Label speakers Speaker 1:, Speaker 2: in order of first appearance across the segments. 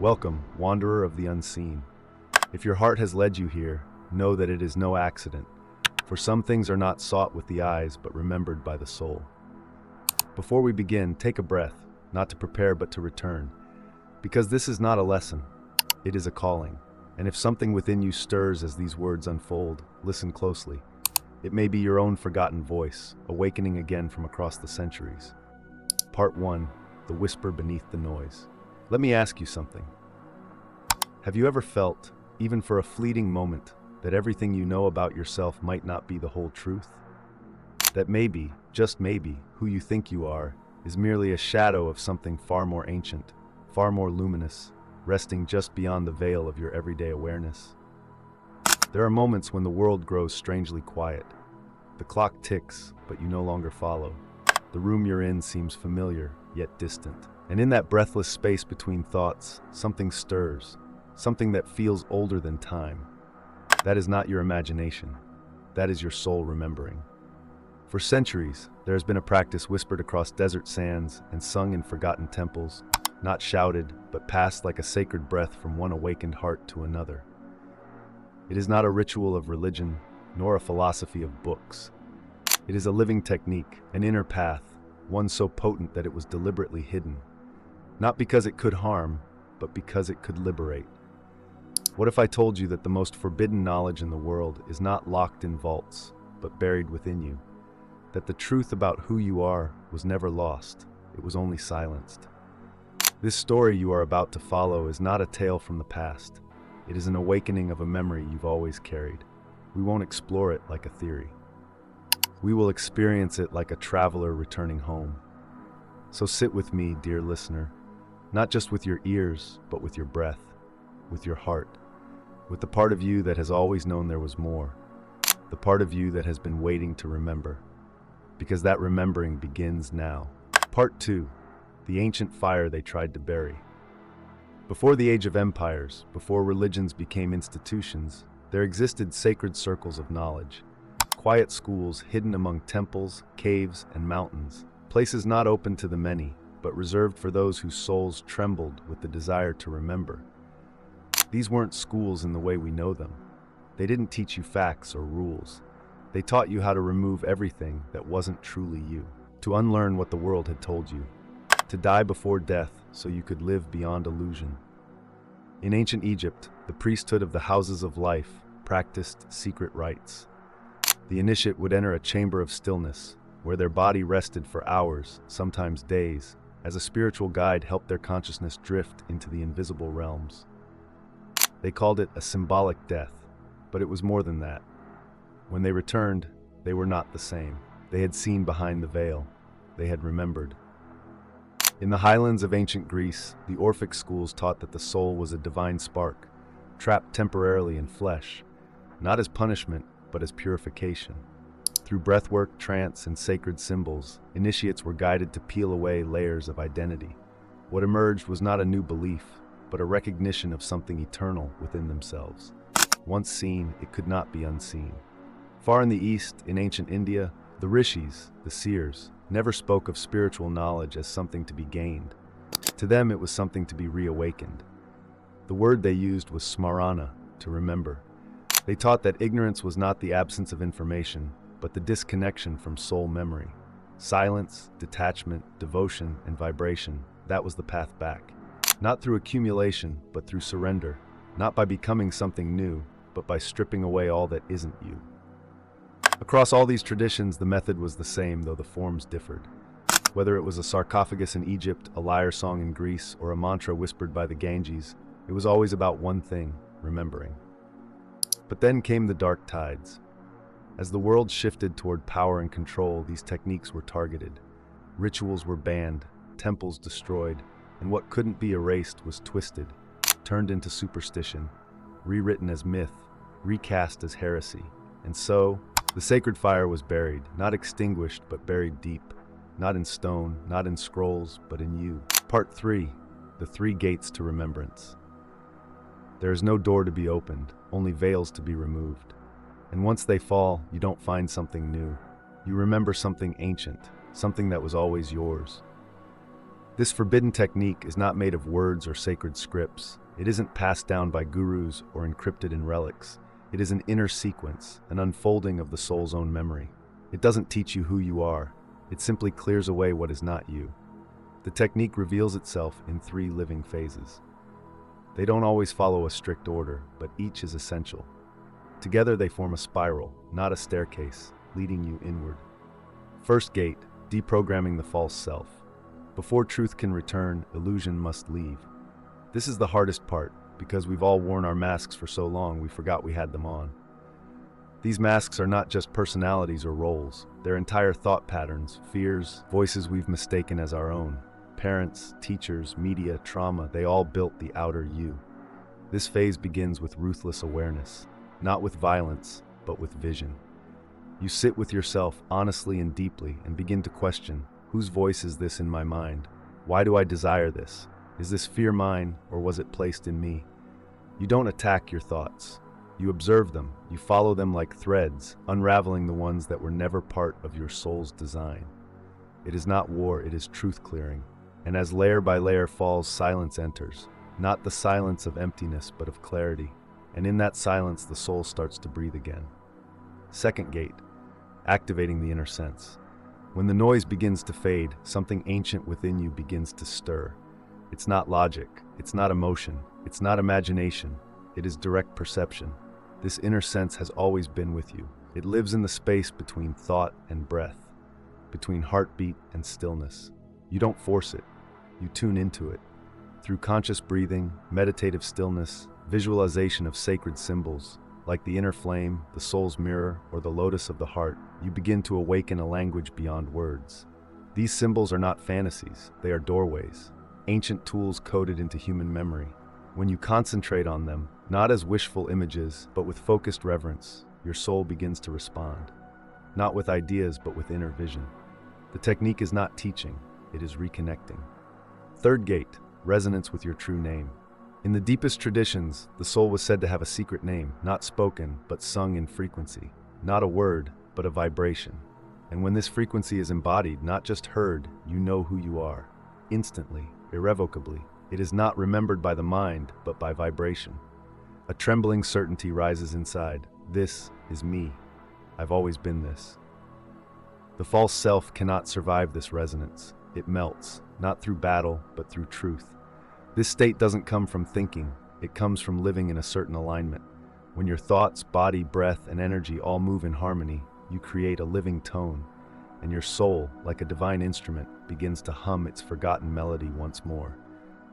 Speaker 1: Welcome, wanderer of the unseen. If your heart has led you here, know that it is no accident, for some things are not sought with the eyes but remembered by the soul. Before we begin, take a breath, not to prepare but to return, because this is not a lesson, it is a calling. And if something within you stirs as these words unfold, listen closely. It may be your own forgotten voice, awakening again from across the centuries. Part 1, The Whisper Beneath the Noise. Let me ask you something. Have you ever felt, even for a fleeting moment, that everything you know about yourself might not be the whole truth? That maybe, just maybe, who you think you are is merely a shadow of something far more ancient, far more luminous, resting just beyond the veil of your everyday awareness? There are moments when the world grows strangely quiet. The clock ticks, but you no longer follow. The room you're in seems familiar, yet distant. And in that breathless space between thoughts, something stirs, something that feels older than time. That is not your imagination. That is your soul remembering. For centuries, there has been a practice whispered across desert sands and sung in forgotten temples, not shouted, but passed like a sacred breath from one awakened heart to another. It is not a ritual of religion, nor a philosophy of books. It is a living technique, an inner path, one so potent that it was deliberately hidden. Not because it could harm, but because it could liberate. What if I told you that the most forbidden knowledge in the world is not locked in vaults, but buried within you? That the truth about who you are was never lost, it was only silenced. This story you are about to follow is not a tale from the past. It is an awakening of a memory you've always carried. We won't explore it like a theory. We will experience it like a traveler returning home. So sit with me, dear listener, not just with your ears, but with your breath, with your heart, with the part of you that has always known there was more, the part of you that has been waiting to remember, because that remembering begins now. Part 2, The Ancient Fire They Tried to Bury. Before the age of empires, before religions became institutions, there existed sacred circles of knowledge, quiet schools hidden among temples, caves, and mountains, places not open to the many, but reserved for those whose souls trembled with the desire to remember. These weren't schools in the way we know them. They didn't teach you facts or rules. They taught you how to remove everything that wasn't truly you, to unlearn what the world had told you, to die before death so you could live beyond illusion. In ancient Egypt, the priesthood of the houses of life practiced secret rites. The initiate would enter a chamber of stillness, where their body rested for hours, sometimes days, as a spiritual guide helped their consciousness drift into the invisible realms. They called it a symbolic death, but it was more than that. When they returned, they were not the same. They had seen behind the veil. They had remembered. In the highlands of ancient Greece, the Orphic schools taught that the soul was a divine spark, trapped temporarily in flesh, not as punishment, but as purification. Through breathwork, trance, and sacred symbols, initiates were guided to peel away layers of identity. What emerged was not a new belief, but a recognition of something eternal within themselves. Once seen, it could not be unseen. Far in the east, in ancient India, the rishis, the seers, never spoke of spiritual knowledge as something to be gained. To them, it was something to be reawakened. The word they used was smarana, to remember. They taught that ignorance was not the absence of information, but the disconnection from soul memory. Silence, detachment, devotion, and vibration, that was the path back. Not through accumulation, but through surrender. Not by becoming something new, but by stripping away all that isn't you. Across all these traditions, the method was the same, though the forms differed. Whether it was a sarcophagus in Egypt, a lyre song in Greece, or a mantra whispered by the Ganges, it was always about one thing: remembering. But then came the dark tides. As the world shifted toward power and control, these techniques were targeted. Rituals were banned, temples destroyed, and what couldn't be erased was twisted, turned into superstition, rewritten as myth, recast as heresy. And so, the sacred fire was buried, not extinguished, but buried deep, not in stone, not in scrolls, but in you. Part 3, The Three Gates to Remembrance. There is no door to be opened, only veils to be removed. And once they fall, you don't find something new. You remember something ancient, something that was always yours. This forbidden technique is not made of words or sacred scripts. It isn't passed down by gurus or encrypted in relics. It is an inner sequence, an unfolding of the soul's own memory. It doesn't teach you who you are. It simply clears away what is not you. The technique reveals itself in 3 living phases. They don't always follow a strict order, but each is essential. Together they form a spiral, not a staircase, leading you inward. First gate, deprogramming the false self. Before truth can return, illusion must leave. This is the hardest part, because we've all worn our masks for so long we forgot we had them on. These masks are not just personalities or roles. They're entire thought patterns, fears, voices we've mistaken as our own. Parents, teachers, media, trauma, they all built the outer you. This phase begins with ruthless awareness, not with violence, but with vision. You sit with yourself honestly and deeply and begin to question, whose voice is this in my mind? Why do I desire this? Is this fear mine, or was it placed in me? You don't attack your thoughts. You observe them, you follow them like threads, unraveling the ones that were never part of your soul's design. It is not war, it is truth-clearing. And as layer by layer falls, silence enters. Not the silence of emptiness, but of clarity. And in that silence, the soul starts to breathe again. Second gate, activating the inner sense. When the noise begins to fade, something ancient within you begins to stir. It's not logic, it's not emotion, it's not imagination, it is direct perception. This inner sense has always been with you. It lives in the space between thought and breath, between heartbeat and stillness. You don't force it, you tune into it. Through conscious breathing, meditative stillness, visualization of sacred symbols, like the inner flame, the soul's mirror, or the lotus of the heart, you begin to awaken a language beyond words. These symbols are not fantasies, they are doorways, ancient tools coded into human memory. When you concentrate on them, not as wishful images, but with focused reverence, your soul begins to respond. Not with ideas, but with inner vision. The technique is not teaching, it is reconnecting. Third gate, resonance with your true name. In the deepest traditions, the soul was said to have a secret name, not spoken, but sung in frequency. Not a word, but a vibration. And when this frequency is embodied, not just heard, you know who you are. Instantly, irrevocably. It is not remembered by the mind, but by vibration. A trembling certainty rises inside. This is me. I've always been this. The false self cannot survive this resonance. It melts, not through battle, but through truth. This state doesn't come from thinking, it comes from living in a certain alignment. When your thoughts, body, breath, and energy all move in harmony, you create a living tone, and your soul, like a divine instrument, begins to hum its forgotten melody once more.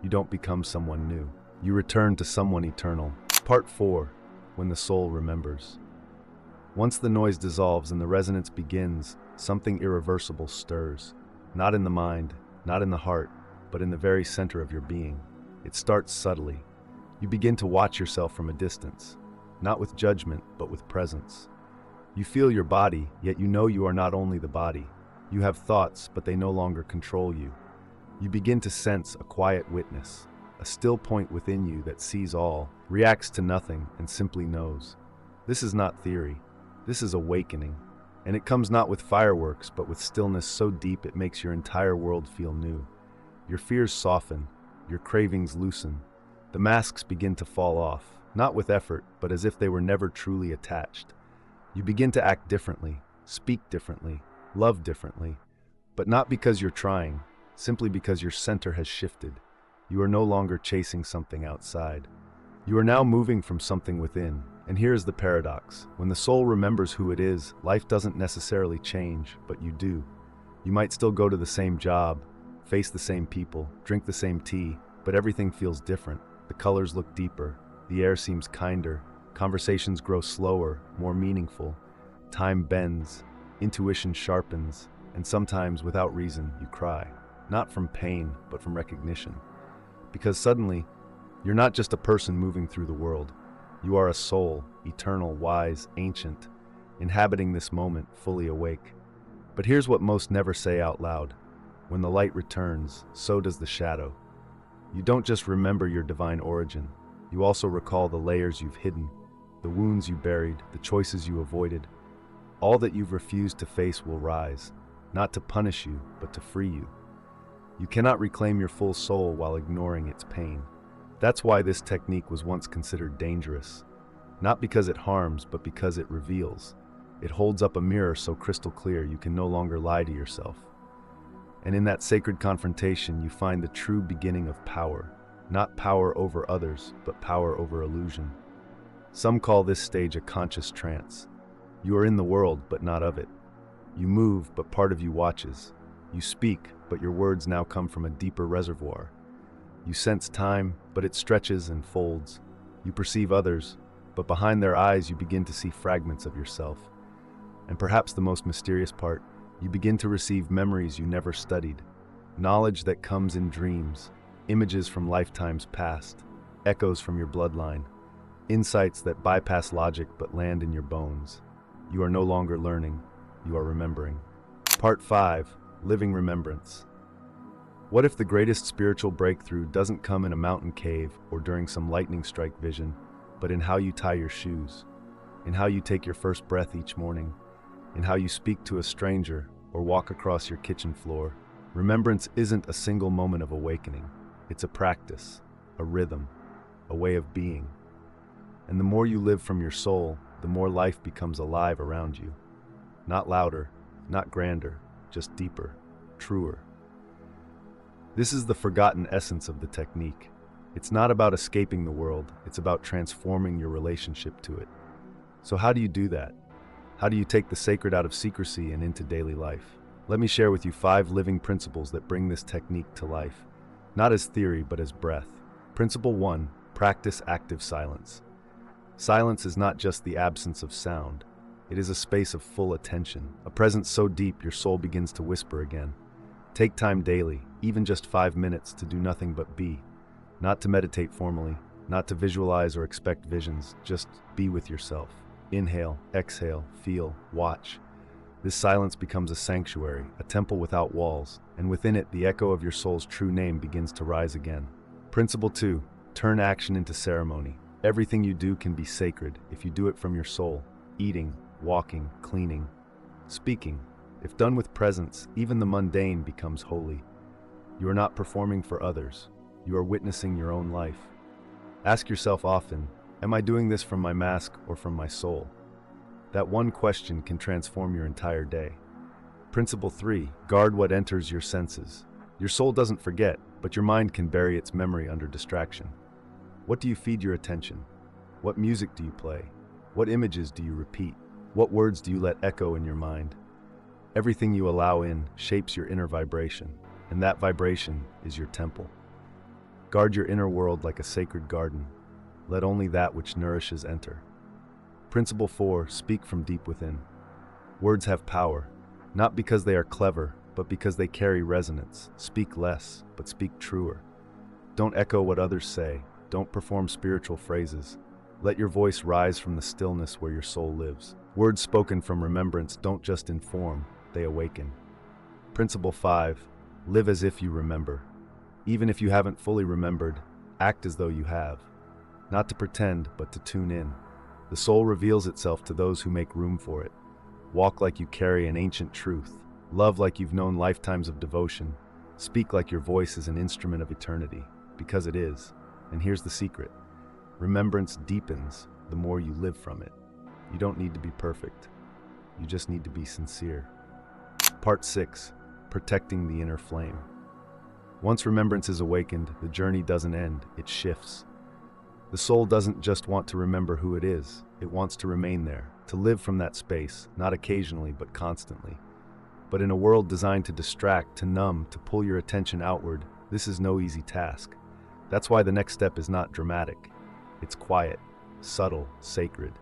Speaker 1: You don't become someone new. You return to someone eternal. Part 4. When the soul remembers. Once the noise dissolves and the resonance begins, something irreversible stirs. Not in the mind, not in the heart, but in the very center of your being. It starts subtly. You begin to watch yourself from a distance, not with judgment, but with presence. You feel your body, yet you know you are not only the body. You have thoughts, but they no longer control you. You begin to sense a quiet witness, a still point within you that sees all, reacts to nothing, and simply knows. This is not theory. This is awakening. And it comes not with fireworks, but with stillness so deep it makes your entire world feel new. Your fears soften, your cravings loosen. The masks begin to fall off, not with effort, but as if they were never truly attached. You begin to act differently, speak differently, love differently, but not because you're trying, simply because your center has shifted. You are no longer chasing something outside. You are now moving from something within. And here is the paradox. When the soul remembers who it is, life doesn't necessarily change, but you do. You might still go to the same job, face the same people, drink the same tea, but everything feels different. The colors look deeper, the air seems kinder, conversations grow slower, more meaningful. Time bends, intuition sharpens, and sometimes, without reason, you cry. Not from pain, but from recognition. Because suddenly, you're not just a person moving through the world. You are a soul, eternal, wise, ancient, inhabiting this moment, fully awake. But here's what most never say out loud. When the light returns, so does the shadow. You don't just remember your divine origin. You also recall the layers you've hidden, the wounds you buried, the choices you avoided. All that you've refused to face will rise, not to punish you, but to free you. You cannot reclaim your full soul while ignoring its pain. That's why this technique was once considered dangerous. Not because it harms, but because it reveals. It holds up a mirror so crystal clear you can no longer lie to yourself. And in that sacred confrontation, you find the true beginning of power. Not power over others, but power over illusion. Some call this stage a conscious trance. You are in the world, but not of it. You move, but part of you watches. You speak, but your words now come from a deeper reservoir. You sense time, but it stretches and folds. You perceive others, but behind their eyes you begin to see fragments of yourself. And perhaps the most mysterious part, you begin to receive memories you never studied. Knowledge that comes in dreams, images from lifetimes past, echoes from your bloodline, insights that bypass logic but land in your bones. You are no longer learning, you are remembering. Part 5. Living Remembrance. What if the greatest spiritual breakthrough doesn't come in a mountain cave or during some lightning strike vision, but in how you tie your shoes, in how you take your first breath each morning, in how you speak to a stranger or walk across your kitchen floor? Remembrance isn't a single moment of awakening. It's a practice, a rhythm, a way of being. And the more you live from your soul, the more life becomes alive around you. Not louder, not grander, just deeper, truer. This is the forgotten essence of the technique. It's not about escaping the world, it's about transforming your relationship to it. So how do you do that? How do you take the sacred out of secrecy and into daily life? Let me share with you 5 living principles that bring this technique to life, not as theory, but as breath. Principle 1, practice active silence. Silence is not just the absence of sound. It is a space of full attention, a presence so deep your soul begins to whisper again. Take time daily, even just 5 minutes, to do nothing but be. Not to meditate formally, not to visualize or expect visions, just be with yourself. Inhale, exhale, feel, watch. This silence becomes a sanctuary, a temple without walls, and within it the echo of your soul's true name begins to rise again. Principle 2, turn action into ceremony. Everything you do can be sacred if you do it from your soul. Eating, walking, cleaning, speaking. If done with presence, even the mundane becomes holy. You are not performing for others. You are witnessing your own life. Ask yourself often, am I doing this from my mask or from my soul? That one question can transform your entire day. Principle 3, guard what enters your senses. Your soul doesn't forget, but your mind can bury its memory under distraction. What do you feed your attention? What music do you play? What images do you repeat? What words do you let echo in your mind? Everything you allow in shapes your inner vibration, and that vibration is your temple. Guard your inner world like a sacred garden. Let only that which nourishes enter. Principle 4, speak from deep within. Words have power, not because they are clever, but because they carry resonance. Speak less, but speak truer. Don't echo what others say. Don't perform spiritual phrases. Let your voice rise from the stillness where your soul lives. Words spoken from remembrance don't just inform, they awaken. Principle 5, live as if you remember. Even if you haven't fully remembered, act as though you have. Not to pretend, but to tune in. The soul reveals itself to those who make room for it. Walk like you carry an ancient truth. Love like you've known lifetimes of devotion. Speak like your voice is an instrument of eternity, because it is. And here's the secret. Remembrance deepens the more you live from it. You don't need to be perfect. You just need to be sincere. Part 6, protecting the inner flame. Once remembrance is awakened, the journey doesn't end, it shifts. The soul doesn't just want to remember who it is, it wants to remain there, to live from that space, not occasionally but constantly. But in a world designed to distract, to numb, to pull your attention outward, this is no easy task. That's why the next step is not dramatic. It's quiet, subtle, sacred.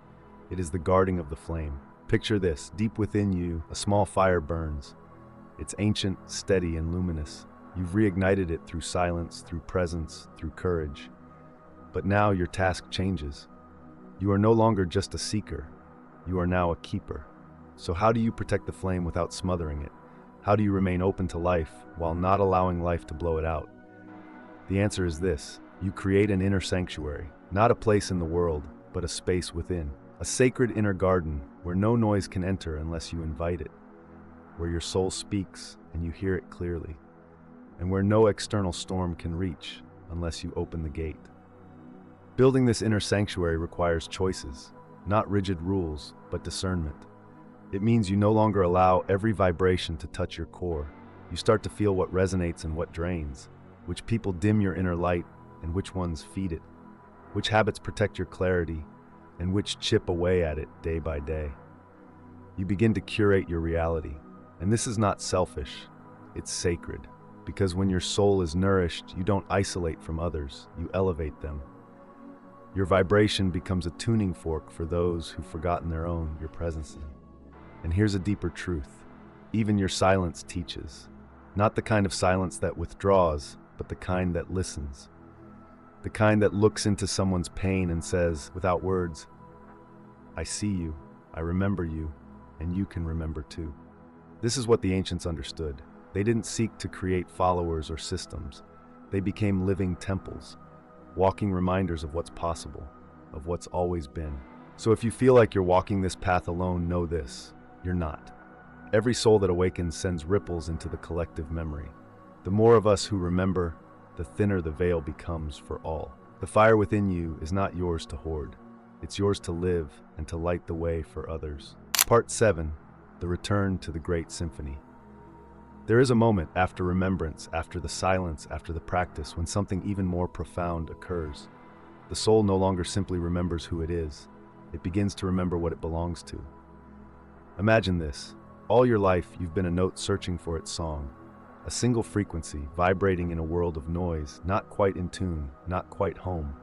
Speaker 1: It is the guarding of the flame. Picture this, deep within you, a small fire burns. It's ancient, steady, and luminous. You've reignited it through silence, through presence, through courage. But now your task changes. You are no longer just a seeker. You are now a keeper. So how do you protect the flame without smothering it? How do you remain open to life while not allowing life to blow it out? The answer is this. You create an inner sanctuary, not a place in the world, but a space within. A sacred inner garden where no noise can enter unless you invite it. Where your soul speaks and you hear it clearly. and where no external storm can reach unless you open the gate. Building this inner sanctuary requires choices, not rigid rules, but discernment. It means you no longer allow every vibration to touch your core. You start to feel what resonates and what drains, which people dim your inner light and which ones feed it, which habits protect your clarity and which chip away at it day by day. You begin to curate your reality, and this is not selfish, it's sacred, because when your soul is nourished, you don't isolate from others, you elevate them. Your vibration becomes a tuning fork for those who've forgotten their own, your presence in. And here's a deeper truth. Even your silence teaches. Not the kind of silence that withdraws, but the kind that listens. The kind that looks into someone's pain and says, without words, I see you, I remember you, and you can remember too. This is what the ancients understood. They didn't seek to create followers or systems. They became living temples, walking reminders of what's possible, of what's always been. So if you feel like you're walking this path alone, know this, you're not. Every soul that awakens sends ripples into the collective memory. The more of us who remember, the thinner the veil becomes for all. The fire within you is not yours to hoard. It's yours to live and to light the way for others. Part 7, the return to the great symphony. There is a moment after remembrance, after the silence, after the practice, when something even more profound occurs. The soul no longer simply remembers who it is. It begins to remember what it belongs to. Imagine this. All your life, you've been a note searching for its song. A single frequency, vibrating in a world of noise, not quite in tune, not quite home.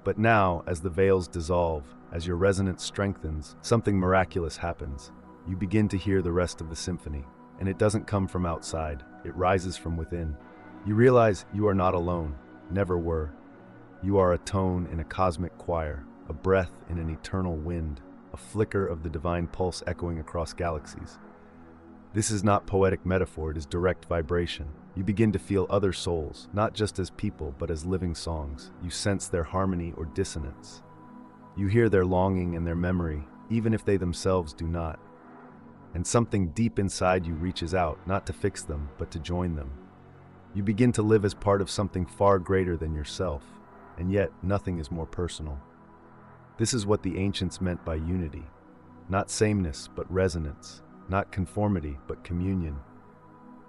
Speaker 1: But now, as the veils dissolve, as your resonance strengthens, something miraculous happens. You begin to hear the rest of the symphony. And it doesn't come from outside, it rises from within. You realize you are not alone, never were. You are a tone in a cosmic choir, a breath in an eternal wind, a flicker of the divine pulse echoing across galaxies. This is not poetic metaphor, it is direct vibration. You begin to feel other souls, not just as people, but as living songs. You sense their harmony or dissonance. You hear their longing and their memory, even if they themselves do not. And something deep inside you reaches out, not to fix them, but to join them. You begin to live as part of something far greater than yourself, and yet nothing is more personal. This is what the ancients meant by unity. Not sameness, but resonance. Not conformity, but communion.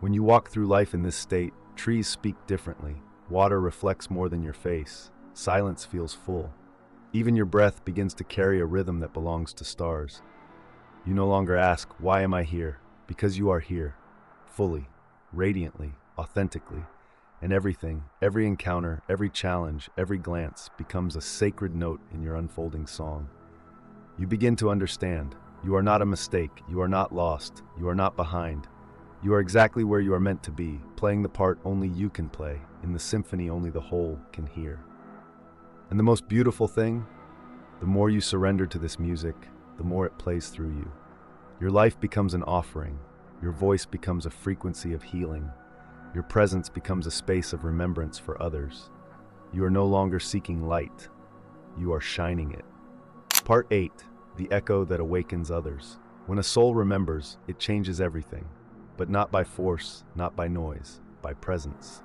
Speaker 1: When you walk through life in this state, trees speak differently. Water reflects more than your face. Silence feels full. Even your breath begins to carry a rhythm that belongs to stars. You no longer ask, why am I here? Because you are here, fully, radiantly, authentically, and everything, every encounter, every challenge, every glance becomes a sacred note in your unfolding song. You begin to understand. You are not a mistake, you are not lost, you are not behind. You are exactly where you are meant to be, playing the part only you can play, in the symphony only the whole can hear. And the most beautiful thing, the more you surrender to this music, the more it plays through you. Your life becomes an offering. Your voice becomes a frequency of healing. Your presence becomes a space of remembrance for others. You are no longer seeking light. You are shining it. Part 8, the echo that awakens others. When a soul remembers, it changes everything, but not by force, not by noise, by presence.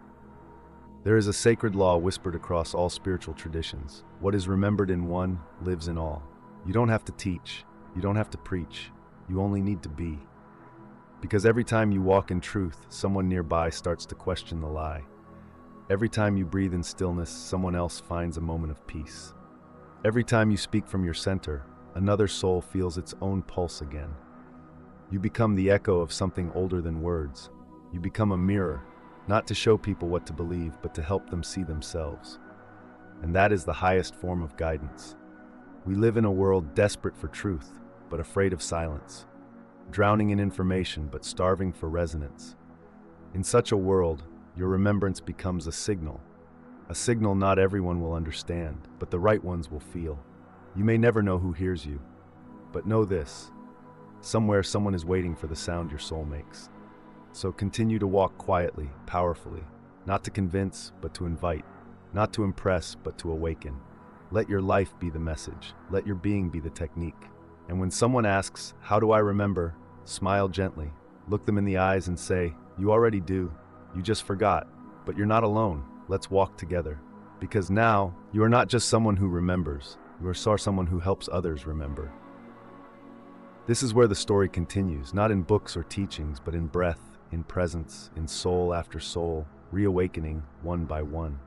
Speaker 1: There is a sacred law whispered across all spiritual traditions. What is remembered in one lives in all. You don't have to teach. You don't have to preach. You only need to be. Because every time you walk in truth, someone nearby starts to question the lie. Every time you breathe in stillness, someone else finds a moment of peace. Every time you speak from your center, another soul feels its own pulse again. You become the echo of something older than words. You become a mirror, not to show people what to believe, but to help them see themselves. And that is the highest form of guidance. We live in a world desperate for truth, but afraid of silence. Drowning in information, but starving for resonance. In such a world, your remembrance becomes a signal not everyone will understand, but the right ones will feel. You may never know who hears you, but know this, somewhere someone is waiting for the sound your soul makes. So continue to walk quietly, powerfully, not to convince, but to invite, not to impress, but to awaken. Let your life be the message, let your being be the technique. And when someone asks, how do I remember? Smile gently, look them in the eyes and say, you already do. You just forgot, but you're not alone. Let's walk together. Because now, you are not just someone who remembers, you are someone who helps others remember. This is where the story continues, not in books or teachings, but in breath, in presence, in soul after soul, reawakening one by one.